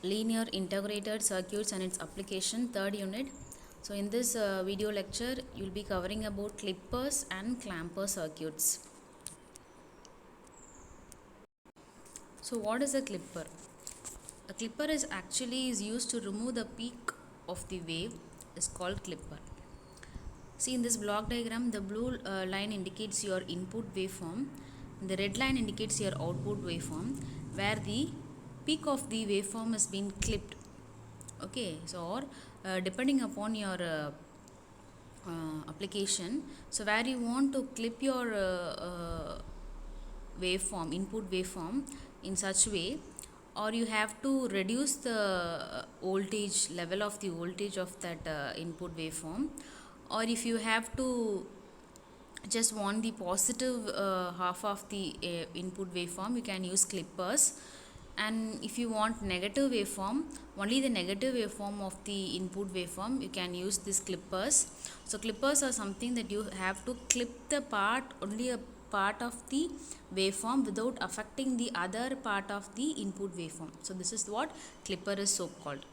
Linear integrated circuits and its application, third unit. So in this video lecture you'll be covering about clippers and clamper circuits. So what is a clipper? A clipper is used to remove the peak of the wave, is called clipper. See in this block diagram, the blue line indicates your input waveform, and the red line indicates your output waveform, where the peak of the waveform is being clipped. Okay, so or depending upon your application, so where you want to clip your waveform, input waveform in such way, or you have to reduce the voltage level of the voltage of that input waveform, or if you have to just want the positive half of the input waveform, you can use clippers. And if you want negative waveform, only the negative waveform of the input waveform, you can use these clippers. So clippers are something that you have to clip the part, only a part of the waveform without affecting the other part of the input waveform. So this is what clipper is so called.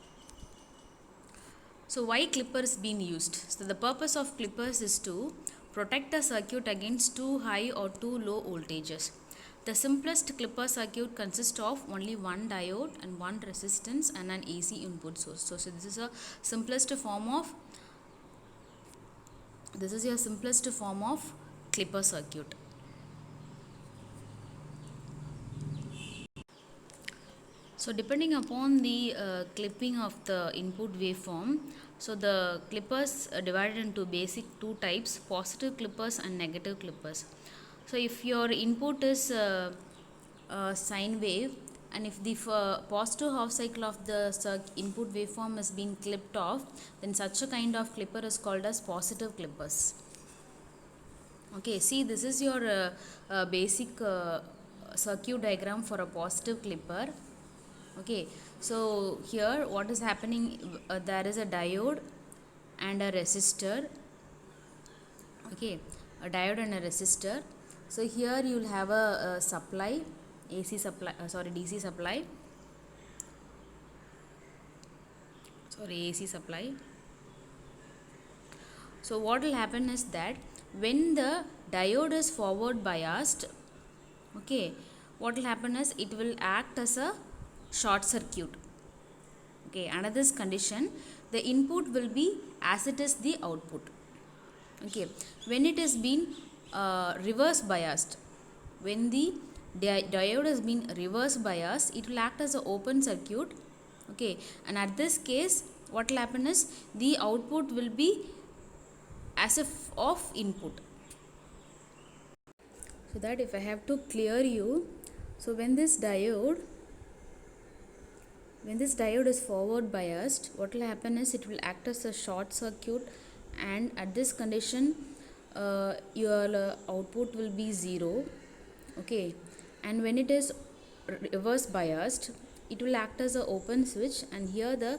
So why clippers being used? So the purpose of clippers is to protect the circuit against too high or too low voltages. The simplest clipper circuit consists of only one diode and one resistance and an AC input source. So this is a simplest form of clipper circuit. So depending upon the clipping of the input waveform, so the clippers are divided into basic two types, positive clippers and negative clippers. So if your input is sine wave, and if the positive half cycle of the input waveform is being clipped off, then such a kind of clipper is called as positive clippers. Okay, see this is your basic circuit diagram for a positive clipper. Okay, so here what is happening, there is a diode and a resistor. Okay, a diode and a resistor. So here you will have a supply, AC supply, DC supply, AC supply. So what will happen is that when the diode is forward biased, okay, what will happen is it will act as a short circuit. Okay, under this condition the input will be as it is the output. Okay, when it is been reverse biased, when the diode has been reverse biased, it will act as an open circuit. Okay, and at this case what will happen is the output will be as if of input. So that if I have to clear you, so when this diode is forward biased, what will happen is it will act as a short circuit, and at this condition your output will be 0. Okay, and when it is reverse biased, it will act as an open switch, and here the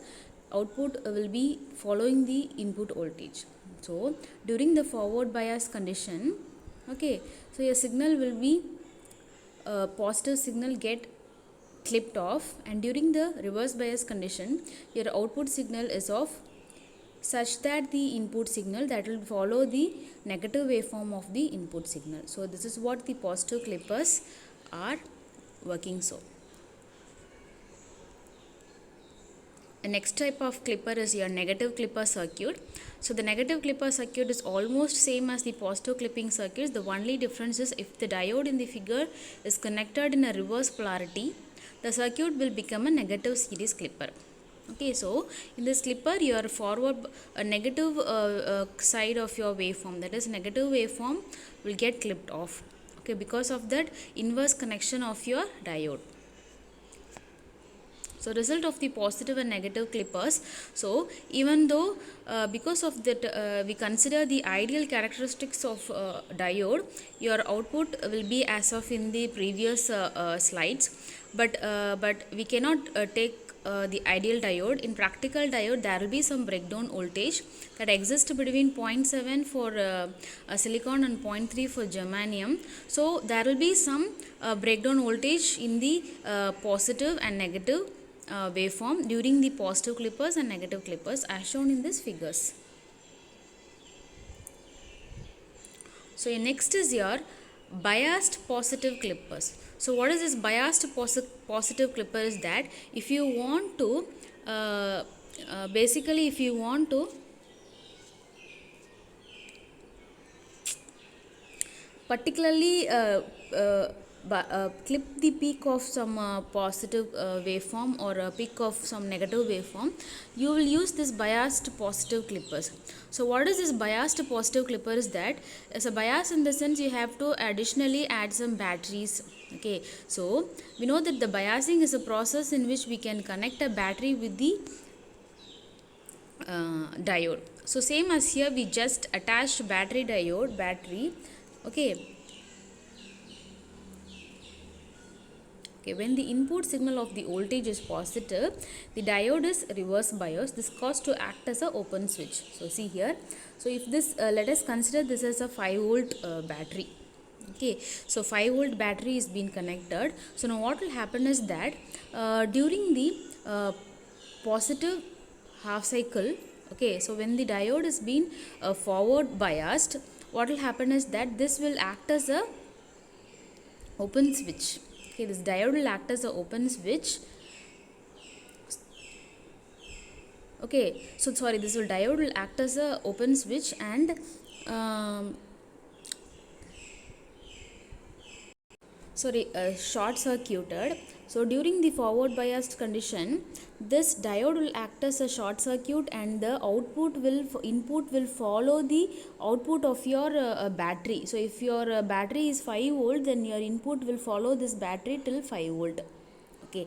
output will be following the input voltage. So during the forward bias condition, okay, so your signal will be positive signal get clipped off, and during the reverse bias condition your output signal is off, such that the input signal that will follow the negative waveform of the input signal. So this is what the positive clippers are working. So the next type of clipper is your negative clipper circuit. So the negative clipper circuit is almost same as the positive clipping circuits. The only difference is if the diode in the figure is connected in a reverse polarity, the circuit will become a negative series clipper. Okay, so in this clipper your forward negative side of your waveform, that is negative waveform, will get clipped off. Okay, because of that inverse connection of your diode. So result of the positive and negative clippers. So even though because of that we consider the ideal characteristics of diode, your output will be as of in the previous slides, but we cannot take the ideal diode. In practical diode there will be some breakdown voltage that exists between 0.7 for silicon and 0.3 for germanium. So there will be some breakdown voltage in the positive and negative waveform during the positive clippers and negative clippers as shown in these figures. So next is your biased positive clippers. So what is this biased positive clipper? Is that if you want to basically if you want to particularly clip the peak of some positive waveform or a peak of some negative waveform, you will use this biased positive clippers. So what is this biased positive clipper? Is that as a bias in the sense you have to additionally add some batteries. Okay, so we know that the biasing is a process in which we can connect a battery with the diode. So same as here, we just attached battery. Okay. Okay, when the input signal of the voltage is positive, the diode is reverse bias. This caused to act as an open switch. So see here. So if this, let us consider this as a 5-volt battery. Okay, so 5-volt battery is being connected. So now what will happen is that during the positive half cycle, okay, so when the diode is being forward biased, what will happen is that this will act as a open switch. Okay, this diode will act as an open switch. Okay, so sorry, this diode will act as a open switch and short circuited. So during the forward biased condition, this diode will act as a short circuit and the input will follow the output of your battery. So if your battery is 5 volt, then your input will follow this battery till 5 volt. Okay,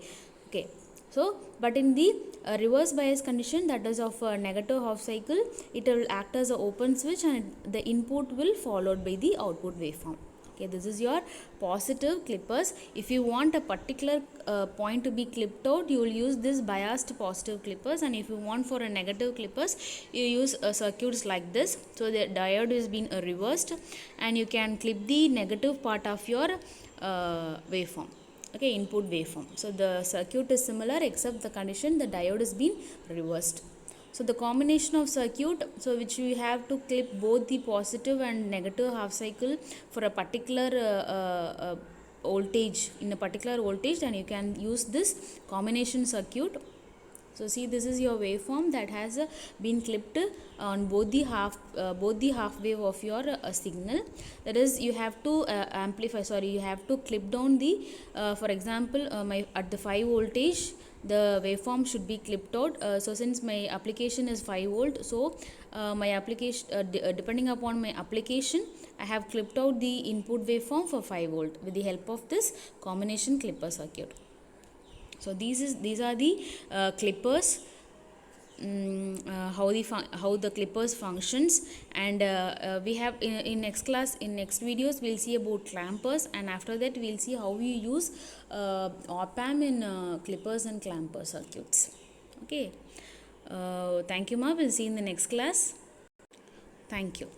so but in the reverse bias condition, that is of a negative half cycle, it will act as an open switch and the input will followed by the output waveform. Okay, this is your positive clippers. If you want a particular point to be clipped out, you will use this biased positive clippers, and if you want for a negative clippers, you use circuits like this. So the diode is being reversed and you can clip the negative part of your waveform. Okay, input waveform. So the circuit is similar except the condition the diode is being reversed. So the combination of circuit, so which we have to clip both the positive and negative half cycle for a particular voltage, in a particular voltage, and you can use this combination circuit. So see, this is your waveform that has been clipped on both the half wave of your signal. That is, you have to you have to clip down the for example at the 5 voltage the waveform should be clipped out. So since my application is 5 volt, so my application depending upon my application, I have clipped out the input waveform for 5 volt with the help of this combination clipper circuit. So these are the clippers, how the clippers functions, and we have in next class, in next videos, we'll see about clampers, and after that we'll see how we use op-amp in clippers and clamper circuits. Okay, thank you, ma. We'll see in the next class. Thank you.